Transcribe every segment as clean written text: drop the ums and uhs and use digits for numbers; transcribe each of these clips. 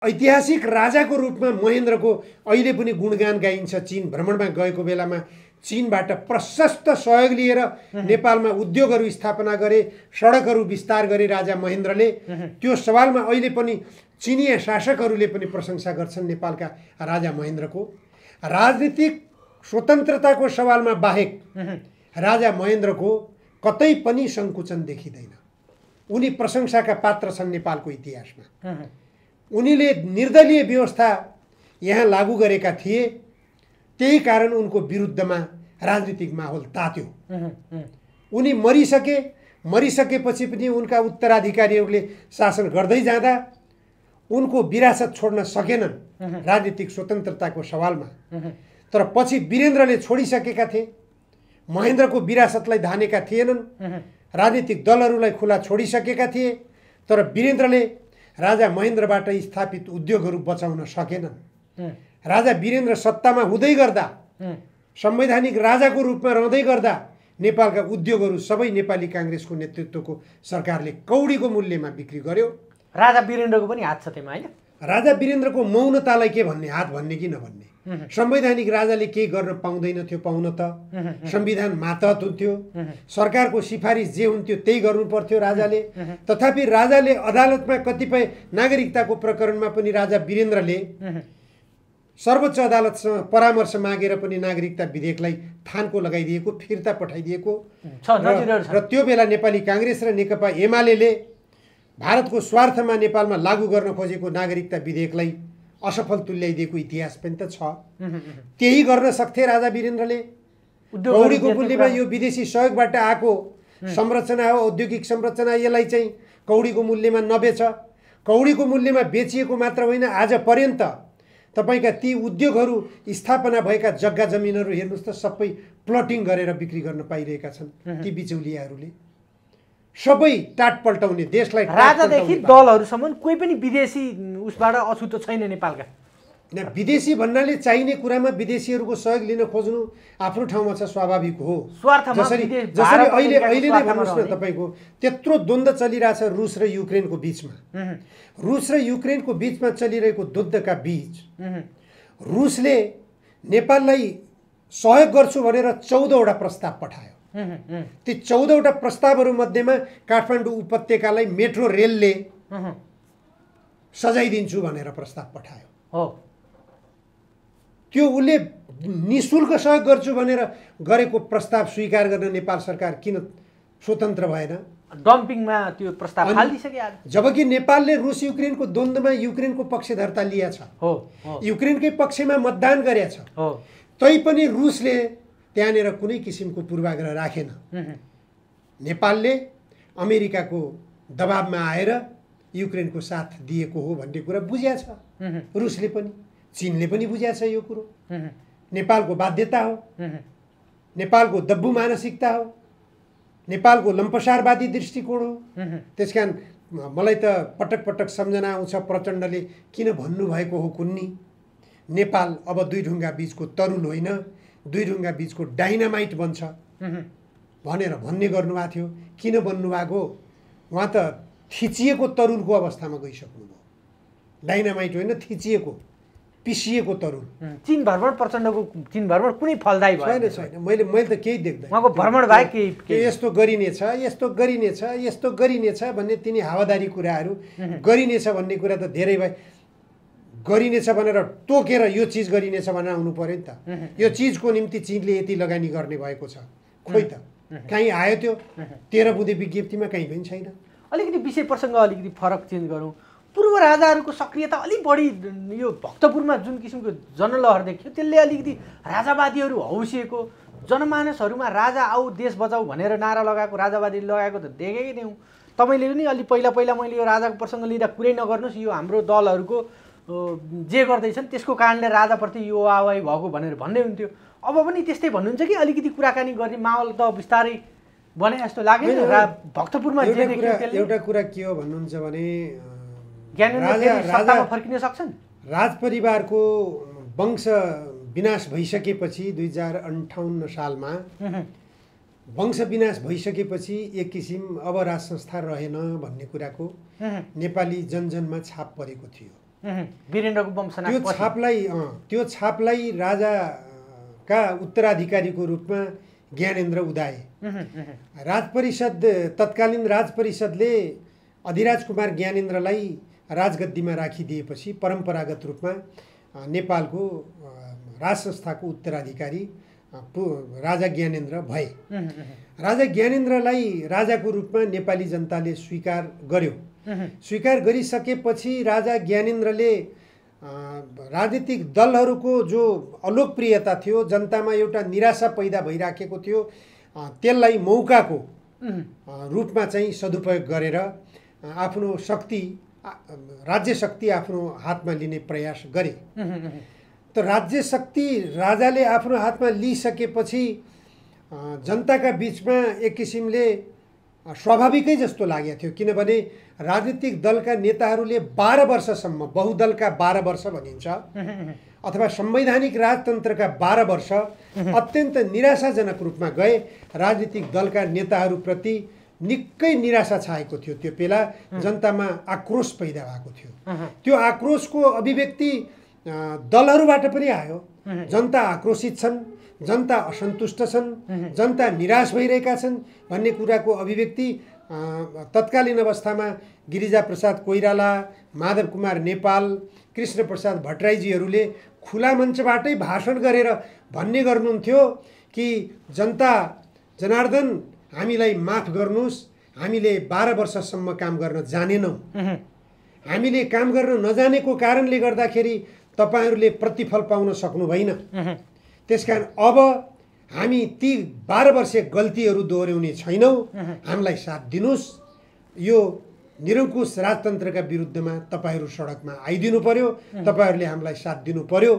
ऐतिहासिक राजाको रूपमा महेन्द्रको अहिले पनि गुणगान गाइन्छ। चीन भ्रमणमा गएको बेलामा चीनबाट प्रशस्त सहयोग लिएर नेपालमा उद्योगहरू स्थापना गरे, सडकहरू विस्तार गरे राजा महेन्द्रले। त्यो सवालमा अहिले पनि चिनिया शासकहरूले पनि प्रशंसा गर्छन् नेपालका राजा महेन्द्रको। राजनीतिक स्वतन्त्रताको सवालमा बाहेक राजा महेन्द्रको कतै पनि सङ्कुचन देखिँदैन। उनी प्रशंसाका पात्र छन् नेपालको इतिहासमा। उनीले निर्दलीय व्यवस्था यहाँ लागू गरेका थिए, त्यही कारण उनको विरुद्धमा राजनीतिक माहौल तात्यो। उनी मरिसकेपछि पनि उनका उत्तराधिकारीहरूले शासन गर्दै जाँदा उनको विरासत छोड्न सकेनन् राजनीतिक स्वतन्त्रताको सवालमा। तर पछि वीरेन्द्रले छोडिसकेका थिए, महेन्द्रको विरासतलाई धानेका थिएनन्, राजनीतिक दलहरूलाई खुला छोडिसकेका थिए। तर वीरेन्द्रले राजा महेन्द्रबाट स्थापित उद्योगहरू बचाउन सकेनन्। राजा वीरेन्द्र सत्तामा हुँदै गर्दा, संवैधानिक राजाको रूपमा रहँदै गर्दा नेपालका उद्योगहरू सबै नेपाली काङ्ग्रेसको नेतृत्वको सरकारले कौडीको मूल्यमा बिक्री गर्यो। राजा वीरेन्द्रको पनि हात छ त्यसमा, होइन? राजा वीरेन्द्रको मौनतालाई के भन्ने, हात भन्ने कि नभन्ने? संवैधानिक राजाले केही गर्न पाउँदैन थियो, पाउन त संविधान मातहत हुन्थ्यो। सरकारको सिफारिस जे हुन्थ्यो त्यही गर्नु पर्थ्यो राजाले। तथापि राजाले अदालतमा कतिपय नागरिकताको प्रकरणमा पनि राजा वीरेन्द्रले सर्वोच्च अदालतसँग परामर्श मागेर पनि नागरिकता विधेयकलाई थानको लगाइदिएको, फिर्ता पठाइदिएको र त्यो बेला नेपाली काङ्ग्रेस र नेकपा एमाले भारतको स्वार्थमा नेपालमा लागू गर्न खोजेको नागरिकता विधेयकलाई असफल तुल्याइदिएको इतिहास पनि त छ। त्यही गर्न सक्थे राजा वीरेन्द्रले। कौडीको मूल्यमा यो विदेशी सहयोगबाट आएको संरचना हो, औद्योगिक संरचना, यसलाई चाहिँ कौडीको मूल्यमा नबेच। कौडीको मूल्यमा बेचिएको मात्र होइन, आज पर्यन्त तपाईँका ती उद्योगहरू स्थापना भएका जग्गा जमिनहरू हेर्नुहोस् त, सबै प्लटिङ गरेर बिक्री गर्न पाइरहेका छन् ती बिचौलियाहरूले। सबै टाट पल्टाउने, देशलाई राजादेखि दलहरूसम्म कोही पनि विदेशी उसबाट अछुतो छैन नेपालका। विदेशी भन्नाले चाहिने कुरामा विदेशीहरूको सहयोग लिन खोज्नु आफ्नो ठाउँमा छ, स्वाभाविक हो। जसरी अहिले नै भन्नुहोस् न, तपाईँको त्यत्रो द्वन्द्व चलिरहेछ रुस र युक्रेनको बिचमा। रुस र युक्रेनको बिचमा चलिरहेको द्वन्द्वका बिच रुसले नेपाललाई सहयोग गर्छु भनेर 14वटा प्रस्ताव पठायो। ती 14वटा प्रस्तावहरू मध्येमा काठमाडौँ उपत्यकालाई मेट्रो रेलले सजाइदिन्छु भनेर प्रस्ताव पठायो। त्यो उसले निःशुल्क सहयोग गर्छु भनेर गरेको प्रस्ताव स्वीकार गर्न नेपाल सरकार किन स्वतन्त्र भएन? डम्पिङमा त्यो प्रस्ताव हालिदिसके। जबकि नेपालले रुस युक्रेनको द्वन्द्वमा युक्रेनको पक्षधरता लिएछ, युक्रेनकै पक्षमा मतदान गरेछ। तैपनि रुसले त्यहाँनिर कुनै किसिमको पूर्वाग्रह राखेन। नेपालले अमेरिकाको दबाबमा आएर युक्रेनको साथ दिएको हो भन्ने कुरा बुझ्या छ रुसले पनि, चीनले पनि बुझ्या छ यो कुरो। नेपालको बाध्यता हो, नेपालको दब्बु मानसिकता हो, नेपालको लम्पसारवादी दृष्टिकोण हो। त्यसकारण मलाई त पटक पटक सम्झना आउँछ प्रचण्डले किन भन्नुभएको हो कुन्नी, नेपाल अब दुई ढुङ्गा बीचको तरुल होइन, दुई ढुङ्गा बीचको डाइनामाइट बन्छ भनेर भन्ने गर्नुभएको थियो। किन भन्नुभएको? उहाँ त थिचिएको तरुलको अवस्थामा गइसक्नुभयो। डाइनामाइट होइन, थिचिएको पिसिएको तरुल। चीन भ्रमण प्रचण्डको चीन भ्रमण कुनै फलदायी छैन छैन, मैले त केही देख्दैन। उहाँको भ्रमण बाहेक यस्तो गरिनेछ, यस्तो गरिनेछ, यस्तो गरिनेछ भन्ने तिनी हावादारी कुराहरू गरिनेछ भन्ने कुरा त धेरै भए। गरिनेछ भनेर तोकेर यो चिज गरिनेछ भनेर आउनु पर्यो नि त। यो चिजको निम्ति चीनले यति लगानी गर्ने भएको छ, खोइ त कहीँ आयो त्यो 13 बुँदे विज्ञप्तिमा? कहीँ पनि छैन। अलिकति विषय प्रसङ्ग अलिकति फरक चेन्ज गरौँ। पूर्व राजाहरूको सक्रियता अलिक बढी यो भक्तपुरमा जुन किसिमको जनलहर देखियो त्यसले अलिकति राजावादीहरू हौसिएको, जनमानसहरूमा राजा आऊ देश बचाऊ भनेर नारा लगाएको, राजावादी लगाएको त देखेकै थियौँ। तपाईँले पनि अलि पहिला मैले यो राजाको प्रसङ्ग लिँदा कुरै नगर्नुहोस्, यो हाम्रो दलहरूको जे गर्दैछन् त्यसको कारणले राजाप्रति यो आवाही भएको भनेर भन्दै हुन्थ्यो। अब पनि त्यस्तै भन्नुहुन्छ कि अलिकति कुराकानी गर्ने माहौल त बिस्तारै बने जस्तो लाग्यो? भक्तपुरमा जे देखियो त्यसले एउटा कुरा के हो भन्नुहुन्छ भने सत्तामा फर्किन सक्छन्। राजपरिवारको वंश विनाश भइसकेपछि 2058 सालमा वंश विनाश भइसकेपछि एक किसिम अब राज संस्था रहेन भन्ने कुराको नेपाली जनजनमा छाप परेको थियो। वीरेन्द्रको वंशनाश त्यो छापलाई राजाका उत्तराधिकारीको रूपमा ज्ञानेन्द्र उदाए। तत्कालीन राज परिषदले अधिराज कुमार ज्ञानेन्द्रलाई राजगद्दीमा राखिदिएपछि परम्परागत रूपमा नेपालको राज संस्थाको उत्तराधिकारी राजा ज्ञानेन्द्र भए। राजा ज्ञानेन्द्रलाई राजाको रूपमा नेपाली जनताले स्वीकार गर्यो। स्वीकार गरिसकेपछि राजा ज्ञानेन्द्रले राजनीतिक दलहरूको जो अलोकप्रियता थियो, जनतामा एउटा निराशा पैदा भइराखेको थियो, त्यसलाई मौकाको रूपमा चाहिँ सदुपयोग गरेर आफ्नो शक्ति, राज्य शक्ति आफ्नो हातमा लिने प्रयास गरे। त राज्य शक्ति राजाले आफ्नो हातमा लिइसकेपछि जनताका बिचमा एक किसिमले स्वाभाविकै जस्तो लागेको थियो, किनभने राजनीतिक दलका नेताहरूले 12 वर्षसम्म, बहुदलका 12 वर्ष भनिन्छ अथवा संवैधानिक राजतन्त्रका 12 वर्ष अत्यन्त निराशाजनक रूपमा गए। राजनीतिक दलका नेताहरूप्रति निकै निराशा छाएको थियो। त्यो बेला जनतामा आक्रोश पैदा भएको थियो। त्यो आक्रोशको अभिव्यक्ति दलहरूबाट पनि आयो। जनता आक्रोशित छन्, जनता असन्तुष्ट छन्, जनता निराश भइरहेका छन् भन्ने कुराको अभिव्यक्ति तत्कालीन अवस्थामा गिरिजाप्रसाद कोइराला, माधव कुमार नेपाल, कृष्णप्रसाद भट्टराईजीहरूले खुला मञ्चबाटै भाषण गरेर भन्ने गर्नुहुन्थ्यो कि जनता जनार्दन हामीलाई माफ गर्नुहोस्, हामीले 12 वर्षसम्म काम गर्न जानेनौँ। हामीले काम गर्न नजानेको कारणले गर्दाखेरि तपाईहरूले प्रतिफल पाउन सक्नु भएन। त्यसकारण अब हामी ती 12 वर्षीय गल्तीहरू दोहोऱ्याउने छैनौँ, हामीलाई साथ दिनुहोस्। यो निरङ्कुश राजतन्त्रका विरुद्धमा तपाईहरू सडकमा आइदिनु पर्यो, तपाईहरूले हामीलाई साथ दिनु पर्यो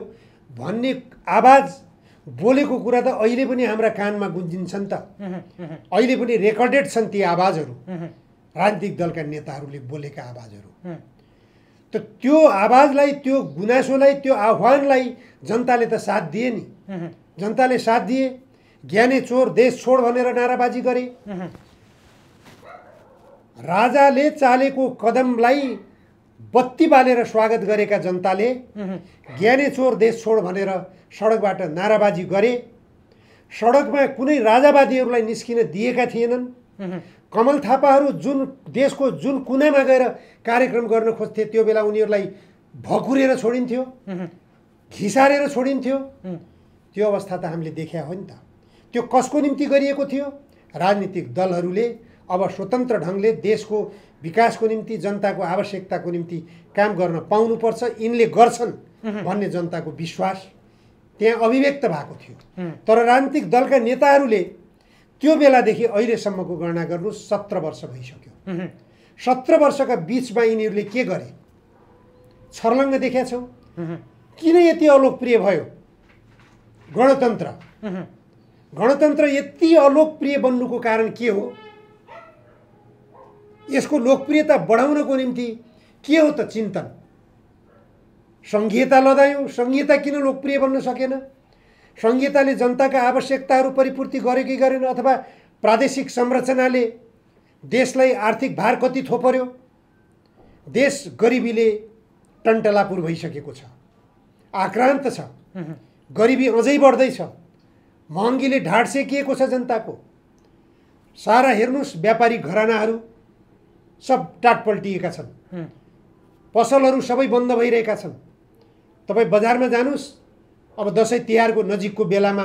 भन्ने आवाज बोलेको कुरा त अहिले पनि हाम्रा कानमा गुन्जिन्छन् त। अहिले पनि रेकर्डेड छन् ती आवाजहरू, राजनीतिक दलका नेताहरूले बोलेका आवाजहरू। त त्यो आवाजलाई, त्यो गुनासोलाई, त्यो आह्वानलाई जनताले त साथ दिए नि। जनताले साथ दिए। ज्ञाने चोर देश छोड भनेर नाराबाजी गरे। राजाले चालेको कदमलाई बत्ती बालेर स्वागत गरेका जनताले ज्ञाने चोर देश छोड भनेर सडकबाट नाराबाजी गरे। सडकमा कुनै राजावादीहरूलाई निस्किन दिएका थिएनन्। कमल थापाहरू जुन देशको जुन कुनामा गएर कार्यक्रम गर्न खोज्थे त्यो बेला उनीहरूलाई भकुरेर छोडिन्थ्यो, घिसारेर छोडिन्थ्यो। त्यो अवस्था त हामीले देख्या हो नि त। त्यो कसको निम्ति गरिएको थियो? राजनीतिक दलहरूले अब स्वतन्त्र ढङ्गले देशको विकासको निम्ति, जनताको आवश्यकताको निम्ति काम गर्न पाउनुपर्छ, यिनले गर्छन् भन्ने जनताको विश्वास त्यहाँ अभिव्यक्त भएको थियो। तर राजनीतिक दलका नेताहरूले त्यो बेलादेखि अहिलेसम्मको गणना गर्नु 17 वर्ष भइसक्यो। 17 वर्षका बिचमा यिनीहरूले के गरे? छर्लङ्ग देखेका छौँ। किन यति अलोकप्रिय भयो गणतन्त्र? गणतन्त्र यति अलोकप्रिय बन्नुको कारण के हो? यसको लोकप्रियता बढाउनको निम्ति के हो त चिन्तन? संघीयता लदायौँ। संघीयता किन लोकप्रिय बन्न सकेन? संघीयताले जनताका आवश्यकताहरू परिपूर्ति गर्यो कि गरेन? अथवा प्रादेशिक संरचनाले देशलाई आर्थिक भार कति थोपर्यो? देश गरिबीले टन्टलापुर भइसकेको छ, आक्रान्त छ, गरिबी अझै बढ्दैछ, महँगीले ढाड सेकिएको छ जनताको। सारा हेर्नुहोस्, व्यापारी घरानाहरू सब टाटपल्टिएका छन्, पसलहरू सबै बन्द भइरहेका छन्। तपाईँ बजारमा जानुहोस्, अब दसैँ तिहारको नजिकको बेलामा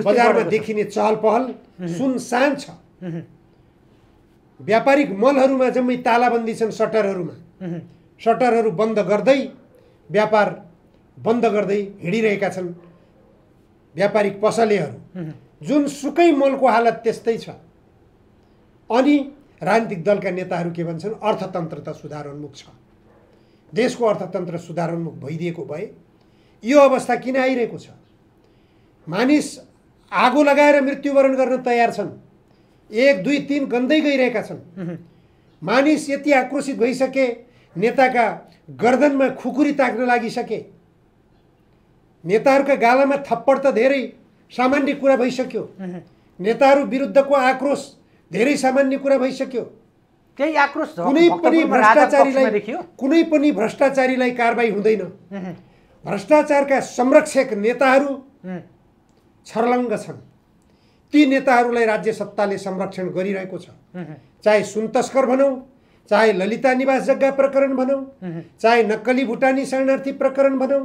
बजारमा देखिने चहल पहल सुनसान छ। व्यापारिक मलहरूमा जम्मै तालाबन्दी छन्। सटरहरू बन्द गर्दै, व्यापार बन्द गर्दै हिँडिरहेका छन् व्यापारिक पसलेहरू। जुनसुकै मलको हालत त्यस्तै छ। अनि राजनीतिक दलका नेताहरू के भन्छन्? अर्थतन्त्र त सुधारोन्मुख छ। देशको अर्थतन्त्र सुधारोन्मुख भइदिएको भए यो अवस्था किन आइरहेको छ? मानिस आगो लगाएर मृत्युवरण गर्न तयार छन्। 1, 2, 3 गन्दै गइरहेका छन्। मानिस यति आक्रोशित भइसके, नेताका गर्दनमा खुकुरी ताक्न लागिसके। नेताहरूका गालामा थप्पड त धेरै सामान्य कुरा भइसक्यो। नेताहरू विरुद्धको आक्रोश धेरै सामान्य कुरा भइसक्यो। त्यही आक्रोश कुनै पनि भ्रष्टाचारीलाई देखियो। कुनै पनि भ्रष्टाचारीलाई कारबाही हुँदैन। भ्रष्टाचारका संरक्षक नेताहरू छर्लङ्ग छन्। ती नेताहरूलाई राज्य सत्ताले संरक्षण गरिरहेको छ। चाहे सुन तस्कर भनौँ, चाहे ललिता निवास जग्गा प्रकरण भनौँ, चाहे नक्कली भुटानी शरणार्थी प्रकरण भनौँ,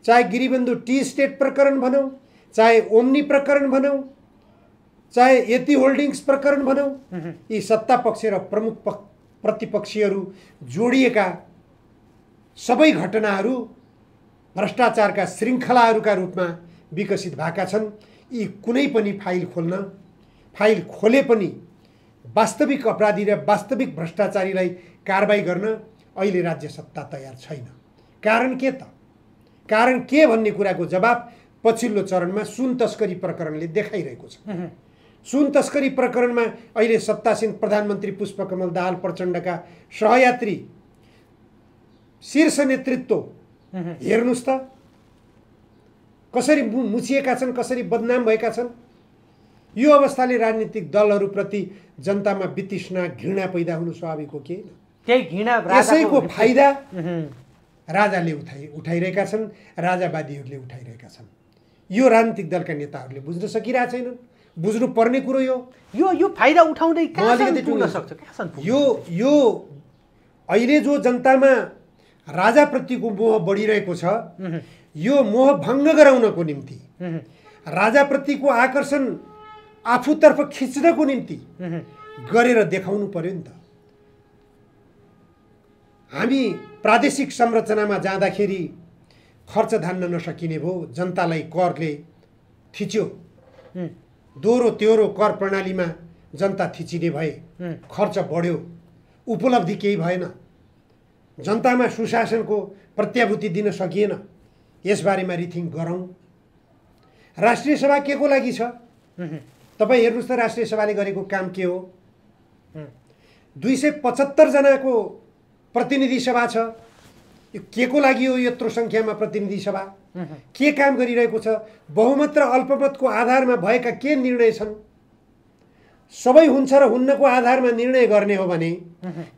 चाहे गिरिबन्धु टी स्टेट प्रकरण भनौँ, चाहे ओम्नी प्रकरण भनौँ, चाहे यति होल्डिङ्स प्रकरण भनौँ, यी सत्ता पक्ष र प्रमुख प्रतिपक्षीहरू जोडिएका सबै घटनाहरू भ्रष्टाचारका श्रृङ्खलाहरूका रूपमा विकसित भएका छन्। यी कुनै पनि फाइल खोले पनि वास्तविक अपराधी र वास्तविक भ्रष्टाचारीलाई कारबाही गर्न अहिले राज्य सत्ता तयार छैन। कारण के त? कारण के भन्ने कुराको जवाब पछिल्लो चरणमा सुन तस्करी प्रकरणले देखाइरहेको छ। सुन तस्करी प्रकरणमा अहिले सत्तासीन प्रधानमन्त्री पुष्पकमल दाहाल प्रचण्डका सहयात्री शीर्ष नेतृत्व हेर्नुस् त कसरी मुछिएका छन्, कसरी बदनाम भएका छन्। यो अवस्थाले राजनीतिक दलहरूप्रति जनतामा वितृष्णा घृणा पैदा हुनु स्वाभाविक हो कि होइन? त्यही घृणा यसैको फाइदा राजाले उठाइरहेका छन्, राजावादीहरूले उठाइरहेका छन्। यो राजनीतिक दलका नेताहरूले बुझ्न सकिरहेका छैनन्। बुझ्नु पर्ने कुरो यो फाइदा उठाउँदै कहाँसम्म पुग्न सक्छ? यो अहिले जो जनतामा राजाप्रतिको मोह बढिरहेको छ, यो मोह भङ्ग गराउनको निम्ति, राजाप्रतिको आकर्षण आफूतर्फ खिच्नको निम्ति गरेर देखाउनु पर्यो नि त। हामी प्रादेशिक संरचनामा जाँदाखेरि खर्च धान्न नसकिने भयो। जनतालाई करले थिच्यो, दोहोरो तेह्रो कर प्रणालीमा जनता थिचिने भए, खर्च बढ्यो, उपलब्धि केही भएन, जनतामा सुशासनको प्रत्याभूति दिन सकिएन। यसबारेमा रिथिङ गरौँ। राष्ट्रिय सभा के को लागि छ? तपाईँ हेर्नुहोस् त राष्ट्रिय सभाले गरेको काम के हो? 275 जनाको प्रतिनिधि सभा छ। यो के को लागि हो? यत्रो सङ्ख्यामा प्रतिनिधि सभा के काम गरिरहेको छ? बहुमत र अल्पमतको आधारमा भएका के निर्णय छन्? सबै हुन्छ र हुन्नको आधारमा निर्णय गर्ने हो भने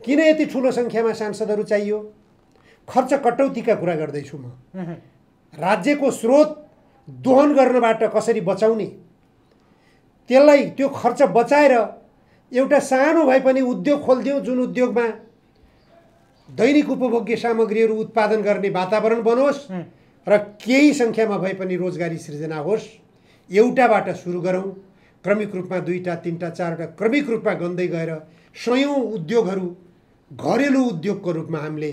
किन यति ठुलो सङ्ख्यामा सांसदहरू चाहियो? खर्च कटौतीका कुरा गर्दैछु म। राज्यको स्रोत दोहन गर्नबाट कसरी बचाउने, त्यसलाई त्यो खर्च बचाएर एउटा सानो भए पनि उद्योग खोलिदिउँ, जुन उद्योगमा दैनिक उपभोग्य सामग्रीहरू उत्पादन गर्ने वातावरण बनोस् र केही सङ्ख्यामा भए पनि रोजगारी सृजना होस्। एउटाबाट सुरु गरौँ, क्रमिक रूपमा 2टा 3टा 4टा क्रमिक रूपमा गन्दै गएर सयौँ उद्योगहरू घरेलु उद्योगको रूपमा हामीले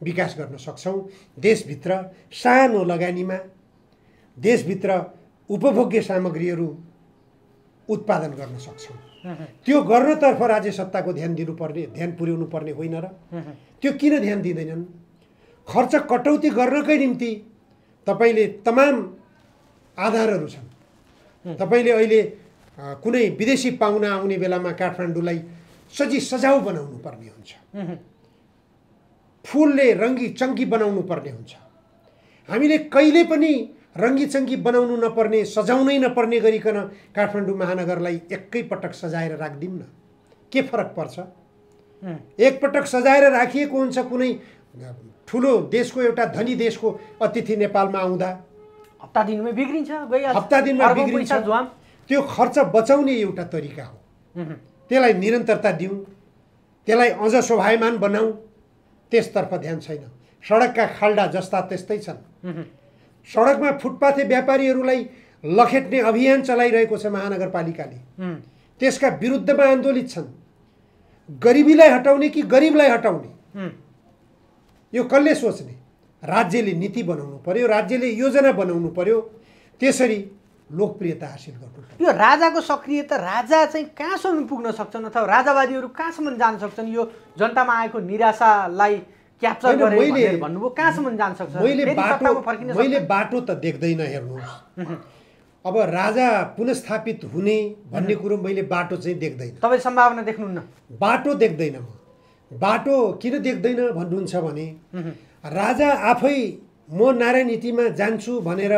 विकास गर्न सक्छौँ। देशभित्र सानो लगानीमा देशभित्र उपभोग्य सामग्रीहरू उत्पादन गर्न सक्छौँ। त्यो गर्नतर्फ राज्य सत्ताको ध्यान दिनुपर्ने, ध्यान पुर्याउनु पर्ने होइन र? त्यो किन ध्यान दिँदैनन्? खर्च कटौती गर्नकै निम्ति तपाईँले तमाम आधारहरू छन्। तपाईँले अहिले कुनै विदेशी पाहुना आउने बेलामा काठमाडौँलाई सजाउ बनाउनु पर्ने हुन्छ, फुलले रङ्गी चङ्गी बनाउनु पर्ने हुन्छ। हामीले कहिले पनि रङ्गी चङ्गी बनाउनु नपर्ने, सजाउनै नपर्ने गरिकन काठमाडौँ महानगरलाई एकैपटक सजाएर राखिदिउँ न, के फरक पर्छ? एकपटक सजाएर राखिएको हुन्छ कुनै ठुलो देशको, एउटा धनी देशको अतिथि नेपालमा आउँदा हप्ता दिनमै बिग्रिन्छ, हप्ता दिनमा बिग्रिन्छ। त्यो खर्च बचाउने एउटा तरिका हो। त्यसलाई निरन्तरता दिउँ, त्यसलाई अझ शोभायमान बनाऊ, त्यसतर्फ ध्यान छैन। सडकका खाल्डा जस्ता त्यस्तै छन्। सडकमा फुटपाथे व्यापारीहरूलाई लखेट्ने अभियान चलाइरहेको छ महानगरपालिकाले। त्यसका विरुद्धमा आन्दोलित छन्। गरिबीलाई हटाउने कि गरिबलाई हटाउने, यो कसले सोच्ने? राज्यले नीति बनाउनु पर्यो, राज्यले योजना बनाउनु पर्यो, त्यसरी लोकप्रियता हासिल गर्नु। यो राजाको सक्रियता, राजा चाहिँ कहाँसम्म पुग्न सक्छन् अथवा राजावादीहरू कहाँसम्म जान सक्छन्? यो जनतामा आएको निराशालाई क्याप्चर गरेर भन्नुभयो, कहाँसम्म जान सक्छ? मैले बाटो त देख्दैन। हेर्नुहोस्, अब राजा पुनस्थापित हुने भन्ने कुरो मैले बाटो चाहिँ देख्दैन। तपाईँ सम्भावना देख्नुहुन्न? बाटो देख्दैन म। बाटो किन देख्दैन भन्नुहुन्छ भने राजा आफै म नारायण नीतिमा जान्छु भनेर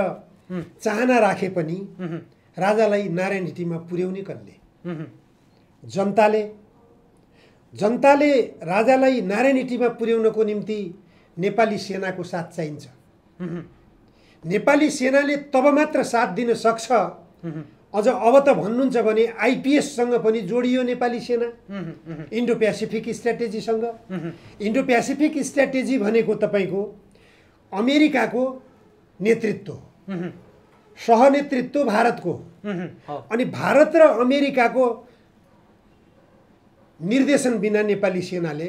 चाहना राखे पनि राजालाई नारायण नीतिमा पुर्याउने कसले? जनताले। जनताले राजालाई नारायणहिटीमा पुर्याउनको निम्ति नेपाली सेनाको साथ चाहिन्छ। नेपाली सेनाले तब मात्र साथ दिन सक्छ। अझ अब त भन्नुहुन्छ भने आइपिएससँग पनि जोडियो नेपाली सेना, इन्डो प्यासिफिक स्ट्राटेजीसँग। इन्डो प्यासिफिक स्ट्राटेजी भनेको तपाईँको अमेरिकाको नेतृत्व, सहनेतृत्व भारतको, अनि भारत र अमेरिकाको निर्देशन बिना नेपाली सेनाले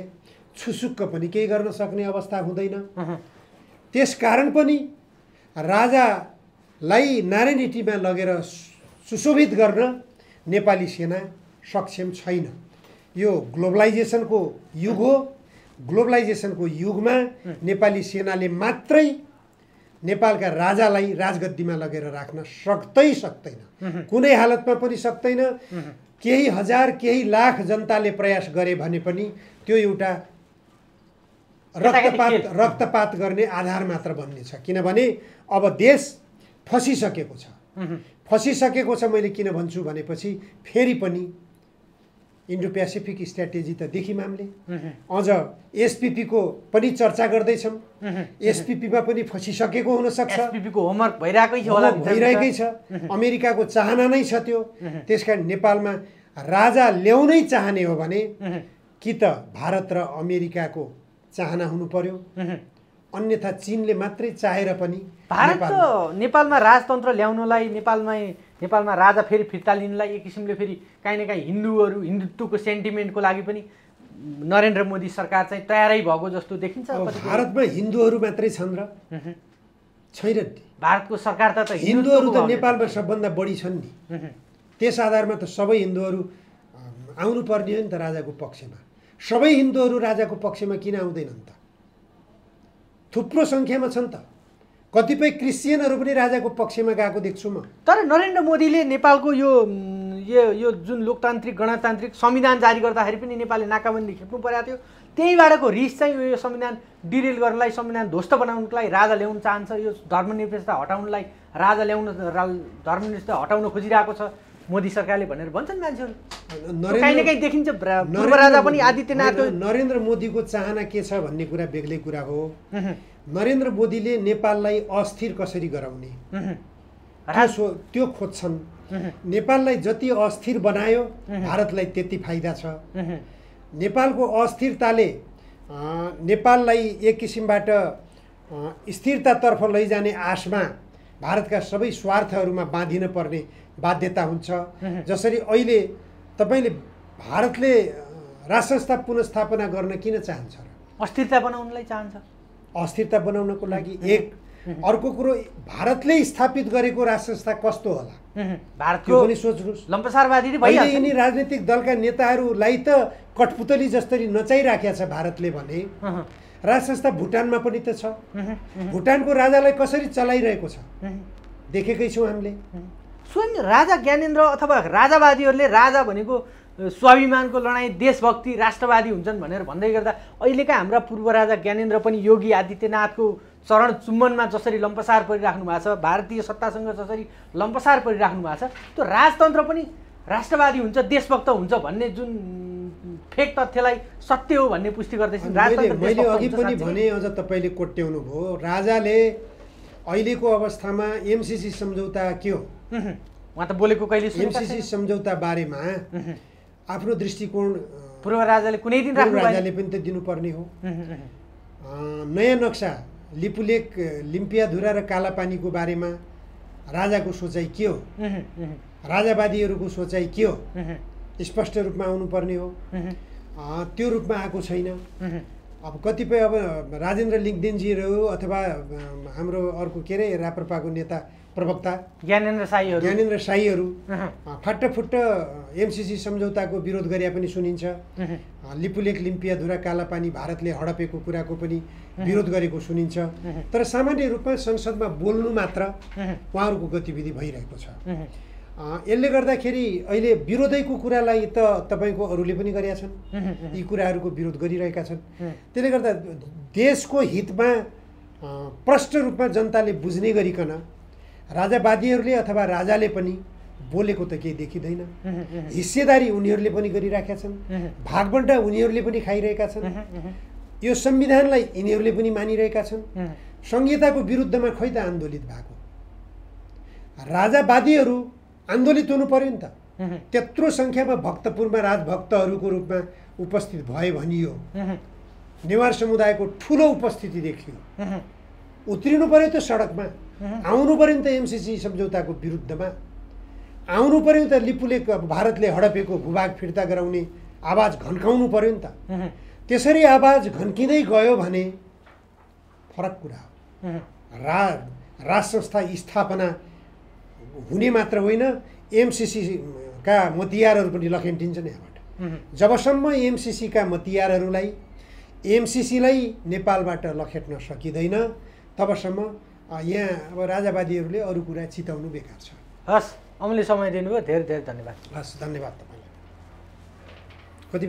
छुसुक्क पनि केही गर्न सक्ने अवस्था हुँदैन। त्यसकारण पनि राजालाई नारायणहिटीमा लगेर सुशोभित गर्न नेपाली सेना सक्षम छैन। यो ग्लोबलाइजेसनको युग हो। ग्लोबलाइजेसनको युगमा नेपाली सेनाले मात्रै नेपालका राजालाई राजगद्दीमा लगेर राख्न सक्दैन, कुनै हालतमा पनि सक्दैन। केही हजार केही लाख जनताले प्रयास गरे भने पनि त्यो एउटा रक्तपात गर्ने आधार मात्र बन्नेछ। किनभने अब देश फसिसकेको छ। मैले किन भन्छु भनेपछि फेरि पनि इन्डो प्यासिफिक स्ट्राटेजी त देख्यौँ हामीले। अझ एसपिपीको पनि चर्चा गर्दैछौँ। एसपिपीमा पनि फसिसकेको हुनसक्छ। एसपिपीको होमवर्क भइरहेकै छ। अमेरिकाको चाहना नै छ त्यो। त्यसकारण नेपालमा राजा ल्याउनै चाहने हो भने कि त भारत र अमेरिकाको चाहना हुनु पर्यो, अन्यथा चीनले मात्रै चाहेर पनि भारत नेपालमा राजतन्त्र ल्याउनलाई, नेपालमा राजा फेरि फिर्ता लिनलाई एक किसिमले फेरि काहीँ न काहीँ हिन्दुत्वको सेन्टिमेन्टको लागि पनि नरेन्द्र मोदी सरकार चाहिँ तयारै भएको जस्तो देखिन्छ। भारतमा हिन्दूहरू मात्रै छन् र छैन? भारतको सरकार त हिन्दूहरू त नेपालमा सबभन्दा बढी छन् नि। त्यस आधारमा त सबै हिन्दूहरू आउनुपर्ने हो नि त राजाको पक्षमा। सबै हिन्दूहरू राजाको पक्षमा किन आउँदैनन् त? थुप्रो सङ्ख्यामा छन् त। कतिपय क्रिस्चियनहरू पनि राजाको पक्षमा गएको देख्छु म। तर नरेन्द्र मोदीले नेपालको यो जुन लोकतान्त्रिक गणतान्त्रिक संविधान जारी गर्दाखेरि पनि नेपालले नाकाबन्दी खेप्नु परेको थियो। त्यहीबाटको रिस चाहिँ यो संविधान डिरेल गर्नलाई, संविधान ध्वस्त बनाउनको लागि राजा ल्याउन चाहन्छ। यो धर्मनिरपेक्षता हटाउनलाई धर्मनिरपेक्षता हटाउन खोजिरहेको छ मोदी सरकारले भनेर भन्छन् मान्छेहरू। कहीँ न कहीँ देखिन्छ पूर्व राजा पनि आदित्यनाथ। नरेन्द्र मोदीको चाहना के छ भन्ने कुरा बेग्लै कुरा हो। नरेन्द्र मोदीले नेपाललाई अस्थिर कसरी गराउने त्यो खोज्छन्। नेपाललाई जति अस्थिर बनायो भारतलाई त्यति फाइदा छ। नेपालको अस्थिरताले नेपाललाई एक किसिमबाट स्थिरतातर्फ लैजाने आशमा भारतका सबै स्वार्थहरूमा बाँधिन पर्ने बाध्यता हुन्छ। जसरी अहिले तपाईँले भारतले राष्ट्रसंस्था पुनर्स्थापना गर्न किन चाहन्छ र? अस्थिरता बनाउनलाई चाहन्छ। अस्थिरता बनाउनको लागि एक। अर्को कुरो, भारतले स्थापित गरेको राष्ट्रसंस्था कस्तो होला भारतको पनि सोच्नुहोस्। लम्पसारवादी यिनी राजनीतिक दलका नेताहरूलाई त कठपुतली जसरी नचाइराखेको छ भारतले भने राष्ट्रसंस्था भुटानमा पनि त छ। भुटानको राजालाई कसरी चलाइरहेको छ देखेकै छौँ हामीले। स्वयं राजा ज्ञानेन्द्र अथवा राजावादीहरूले राजा भनेको स्वाभिमानको लडाइँ, देशभक्ति, राष्ट्रवादी हुन्छन् भनेर भन्दै गर्दा अहिलेका हाम्रा पूर्व राजा ज्ञानेन्द्र पनि योगी आदित्यनाथको चरण चुम्बनमा जसरी लम्पसार परिराख्नु भएको छ, भारतीय सत्तासँग जसरी लम्पसार परिराख्नु भएको छ, त्यो राजतन्त्र पनि राष्ट्रवादी हुन्छ, देशभक्त हुन्छ भन्ने जुन फेक तथ्यलाई सत्य हो भन्ने पुष्टि गर्दैछन्। मैले अघि पनि भने, अझ तपाईँले कोट्याउनु भयो। राजाले अहिलेको अवस्थामा एमसीसी सम्झौता के हो उहाँ त बोलेको कहिले एमसीसी सम्झौता बारेमा आफ्नो दृष्टिकोण पूर्व राजाले कुनै दिन राजाले पनि त दिनुपर्ने हो। नयाँ नक्सा लिपुलेक, लिम्पियाधुरा र कालापानीको बारेमा राजाको सोचाइ के हो, राजावादीहरूको सोचाइ के हो स्पष्ट रूपमा आउनुपर्ने हो। त्यो रूपमा आएको छैन। अब कतिपय अब राजेन्द्र लिङ्गदेनजीहरू अथवा हाम्रो अर्को के अरे राप्रपाको नेता प्रवक्ता ज्ञानेन्द्र साईहरू फाटफुट्ट एमसीसी सम्झौताको विरोध गरे पनि सुनिन्छ। लिपुलेक, लिम्पियाधुरा, कालापानी भारतले हडपेको कुराको पनि विरोध गरेको सुनिन्छ। तर सामान्य रूपमा संसदमा बोल्नु मात्र उहाँहरूको गतिविधि भइरहेको छ। यसले गर्दाखेरि अहिले विरोधैको कुरालाई त तपाईँको अरूले पनि गरेका छन्, यी कुराहरूको विरोध गरिरहेका छन्। त्यसले गर्दा देशको हितमा प्रष्ट रूपमा जनताले बुझ्ने गरिकन राजावादीहरूले अथवा राजाले पनि बोलेको त केही देखिँदैन। हिस्सेदारी उनीहरूले पनि गरिराखेका छन्, भागबण्डा उनीहरूले पनि खाइरहेका छन्, यो संविधानलाई यिनीहरूले पनि मानिरहेका छन्। संहिताको विरुद्धमा खोइ त आन्दोलित भएको? राजावादीहरू आन्दोलित हुनु पर्यो नि त। त्यत्रो सङ्ख्यामा भक्तपुरमा राजभक्तहरूको रूपमा उपस्थित भए भनियो, नेवार समुदायको ठुलो उपस्थिति देखियो। उत्रिनु पर्यो त सडकमा, आउनु पर्यो नि त एमसिसी सम्झौताको विरुद्धमा, आउनु पर्यो नि त लिपुले भारतले हडपेको भूभाग फिर्ता गराउने आवाज घन्काउनु पर्यो नि त। त्यसरी आवाज घन्किँदै गयो भने फरक कुरा हो। राज संस्था स्थापना हुने मात्र होइन, एमसिसीका मतियारहरू पनि लखेटिन्छन् यहाँबाट। जबसम्म एमसिसीका मतियारहरूलाई एमसिसीलाई नेपालबाट लखेट्न सकिँदैन तबसम्म यहाँ अब राजावादीहरूले अरू कुरा चिताउनु बेकार छ। हस्, अमूल्य समय दिनुभयो, धेरै धेरै धन्यवाद। हस्, धन्यवाद तपाईँलाई। कति